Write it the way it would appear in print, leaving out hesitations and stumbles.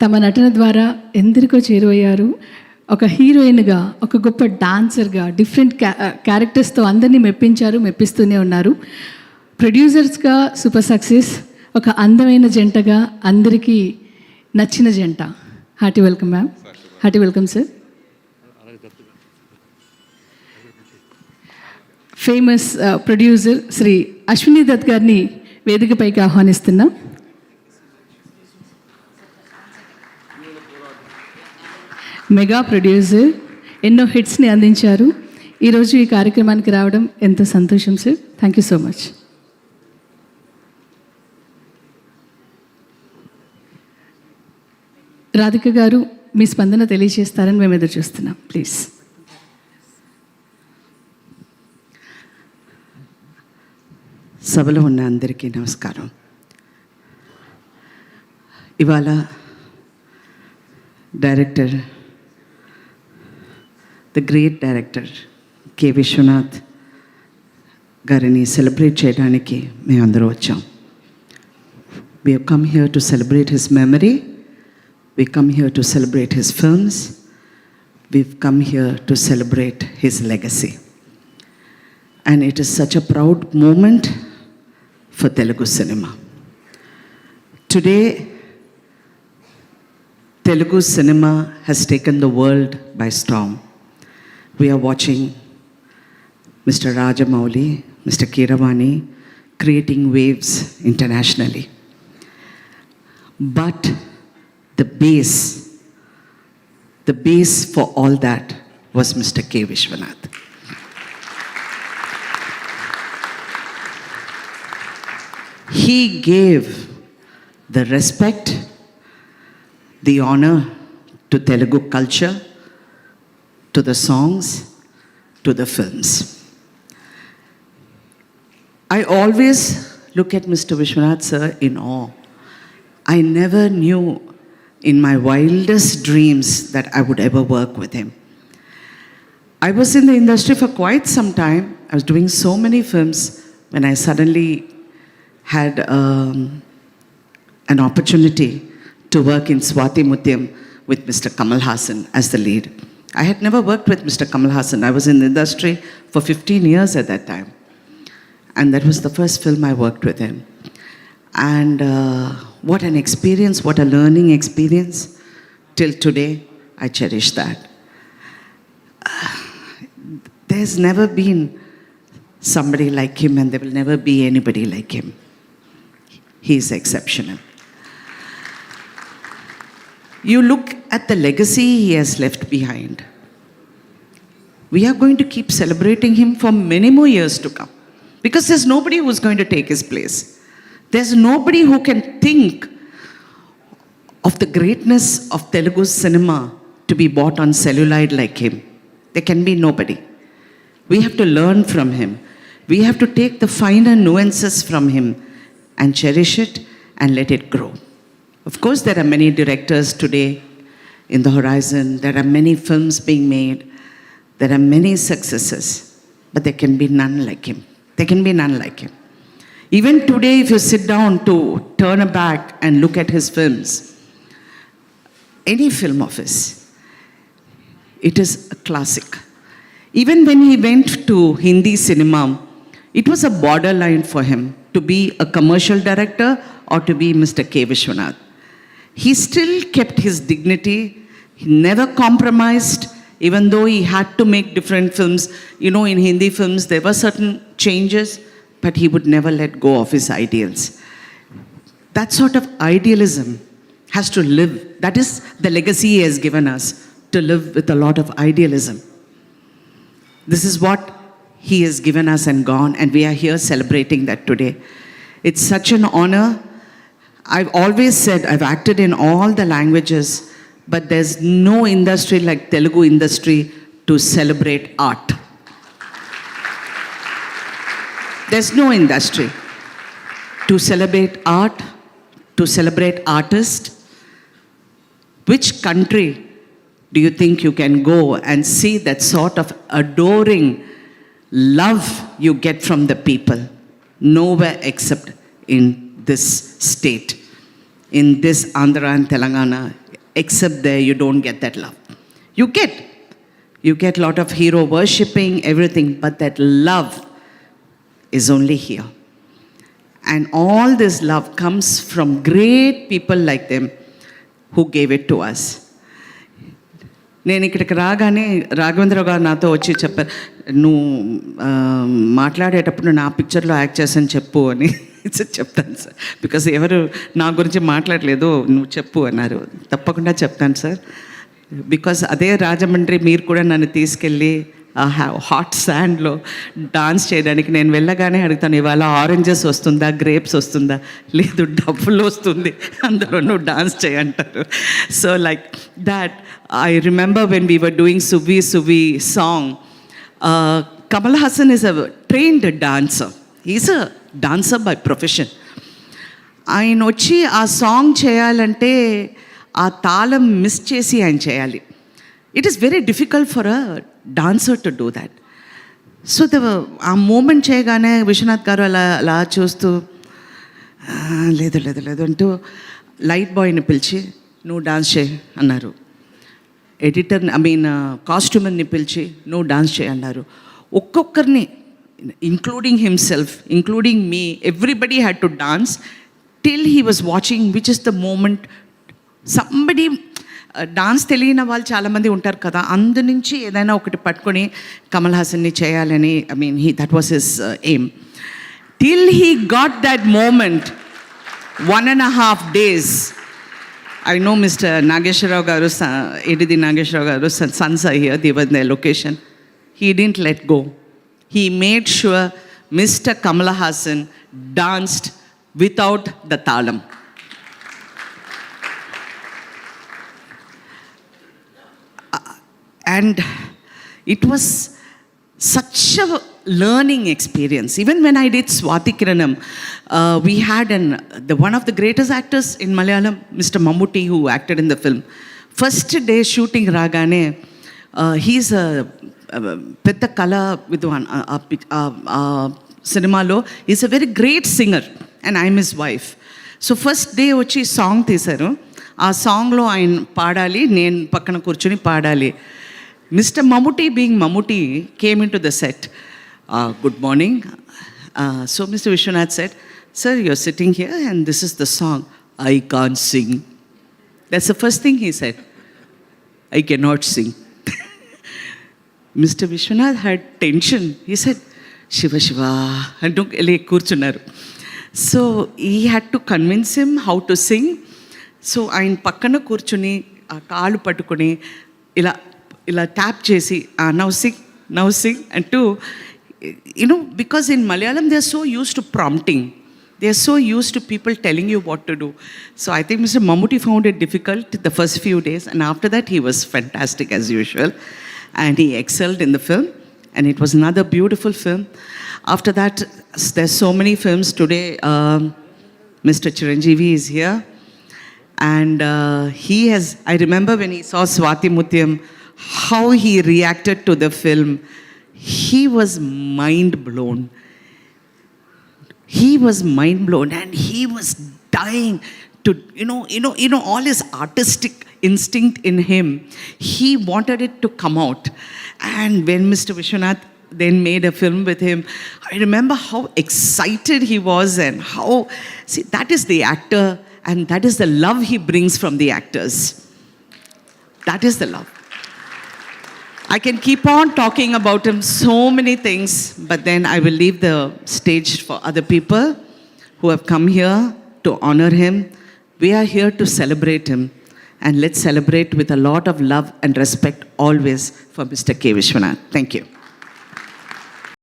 తమ నటన ద్వారా ఎందరికో చేరువయ్యారు. ఒక హీరోయిన్గా, ఒక గొప్ప డాన్సర్గా, డిఫరెంట్ క్యారెక్టర్స్తో అందరినీ మెప్పిస్తూనే ఉన్నారు. ప్రొడ్యూసర్స్గా సూపర్ సక్సెస్, ఒక అందమైన జంటగా అందరికీ నచ్చిన జంట. Hearty welcome ma'am. Hearty welcome sir. Famous producer Shri Ashwini Dutt గారిని వేదికపైకి ఆహ్వానిస్తున్నాం. మెగా ప్రొడ్యూసర్, ఎన్నో హిట్స్ని అందించారు. ఈరోజు ఈ కార్యక్రమానికి రావడం ఎంతో సంతోషం sir. Thank you so much. Radhika గారు మీ స్పందన తెలియజేస్తారని మేము ఎదురు చూస్తున్నాం. ప్లీజ్. సభలో ఉన్న అందరికీ నమస్కారం. ఇవాళ director, the great director K Viswanath గారిని సెలబ్రేట్ చేయడానికి మేమందరూ వచ్చాం. We have come here to celebrate his memory. We come here to celebrate his films. We've come here to celebrate his legacy. And it is such a proud moment for Telugu cinema. Today, Telugu cinema has taken the world by storm. We are watching Mr. Rajamouli, Mr. Keeravani creating waves internationally. But the base for all that was Mr. K. Vishwanath. He gave the respect, the honor to Telugu culture, to the songs, to the films. I always look at Mr. Vishwanath sir in awe. I never knew in my wildest dreams that I would ever work with him. I was in the industry for quite some time. I was doing so many films when I suddenly had an opportunity to work in Swati Mutyam with Mr. Kamal Hassan as the lead. I had never worked with Mr. Kamal Hassan. I was in the industry for 15 years at that time. And that was the first film I worked with him. And what an experience, what a learning experience. Till today, I cherish that. There's never been somebody like him, and there will never be anybody like him. He is exceptional. You look at the legacy he has left behind. We are going to keep celebrating him for many more years to come, because there's nobody who's going to take his place. There's nobody who can think of the greatness of Telugu cinema to be bought on celluloid like him. There can be nobody. We have to learn from him. We have to take the finer nuances from him and cherish it and let it grow. Of course, there are many directors today in the horizon. There are many films being made. There are many successes, but there can be none like him. There can be none like him. Even today, if you sit down to turn back and look at his films, any film of his, it is a classic. Even when he went to Hindi cinema, it was a borderline for him to be a commercial director or to be Mr. K. Vishwanath. He still kept his dignity. He never compromised, even though he had to make different films. You know, in Hindi films, there were certain changes, but he would never let go of his ideals. That sort of idealism has to live. That is the legacy he has given us, to live with a lot of idealism. This is what he has given us and gone, and we are here celebrating that today. It's such an honor. I've always said I've acted in all the languages, but there's no industry like Telugu industry to celebrate art. There's no industry to celebrate art, to celebrate artists. Which country do you think you can go and see that sort of adoring love you get from the people? Nowhere except in this state, in this Andhra and Telangana, except there you don't get that love. You get a lot of hero worshipping, everything, but that love is only here. And all this love comes from great people like them who gave it to us. నేను ఇక్కడికి రాగానే రాఘవేంద్రరావు గారు నాతో వచ్చి చెప్పారు, నువ్వు మాట్లాడేటప్పుడు నా పిక్చర్లో యాక్ట్ చేసాను చెప్పు అని చెప్తాను సార్. బికాస్ ఎవరు నా గురించి మాట్లాడలేదు, నువ్వు చెప్పు అన్నారు. తప్పకుండా చెప్తాను సార్. బికాస్ అదే రాజమండ్రి మీరు కూడా నన్ను తీసుకెళ్ళి ఆ హాట్ శాండ్లో డాన్స్ చేయడానికి నేను వెళ్ళగానే అడుగుతాను, ఇవాళ ఆరెంజెస్ వస్తుందా, గ్రేప్స్ వస్తుందా, లేదు డబ్బులు వస్తుంది, అందులో నువ్వు డాన్స్ చేయంటారు. So like that I remember when we were doing Suvvi Suvvi song, Kamal Haasan is a trained dancer. Is a dancer by profession. ఆయన వచ్చి ఆ సాంగ్ చేయాలంటే ఆ తాళం మిస్ చేసి ఆయన చేయాలి. It is very difficult for a dancer to do that. So ఆ మూమెంట్ చేయగానే విశ్వనాథ్ గారు అలా చూస్తూ లేదు లేదు లేదు అంటూ లైట్ బాయ్ని పిలిచి నువ్వు డాన్స్ చేయి అన్నారు. ఎడిటర్ కాస్ట్యూమర్ని పిలిచి నువ్వు డాన్స్ చేయి అన్నారు. ఒక్కొక్కరిని including himself, including me, everybody had to dance till he was watching, which is the moment somebody dance తెలియని వాళ్ళు చాలామంది ఉంటారు కదా, అందు నుంచి ఏదైనా ఒకటి పట్టుకొని కమల్ హాసన్ని చేయాలని that was his aim. Till he got that moment 1.5 days. I know Mr. Nageshwarrao garu, Edidi Nageshwarrao garu, sons are here, they were in their location. He didn't let go. He made sure Mr. Kamal Hassan danced without the talam. And it was such a learning experience. Even when I did Swati Kiranam, we had one of the greatest actors in Malayalam, Mr. Mammootty, who acted in the film. First day shooting Ragane, he's a పెద్ద కళ విద్వాన్ సినిమాలో. Is a very great singer and I'm his wife. So first day వచ్చి song తీశారు. ఆ సాంగ్లో ఆయన పాడాలి, నేను పక్కన కూర్చొని పాడాలి. Mister Mammootty being Mammootty came in to the set. Good morning. So mister Vishwanath said, sir you're sitting here and this is the song. I can't sing. That's the first thing he said. I cannot sing. Mr. Vishwanath had tension. He said, Shiva Shiva, అంటూ వెళ్ళి కూర్చున్నారు. So he had to convince him how to sing. So ఆయన పక్కన కూర్చుని ఆ కాళ్ళు పట్టుకొని ఇలా ట్యాప్ చేసి నౌ సింగ్ అంటూ, because in Malayalam they are so used to prompting. They are so used to people telling you what to do. So I think Mr. Mammootty found it difficult the first few days, and after that he was fantastic as usual. And he excelled in the film, and it was another beautiful film. After that, there's so many films today. Mr. Chiranjeevi is here, and I remember when he saw Swati Mutyam, how he reacted to the film. He was mind blown. He was mind blown, and he was dying to, all his artistic instinct in him. He wanted it to come out. And when Mr. Vishwanath then made a film with him, I remember how excited he was and how, that is the actor and that is the love he brings from the actors. That is the love. I can keep on talking about him so many things, but then I will leave the stage for other people who have come here to honor him. We are here to celebrate him. And let's celebrate with a lot of love and respect always for Mr. K. Vishwanath. Thank you.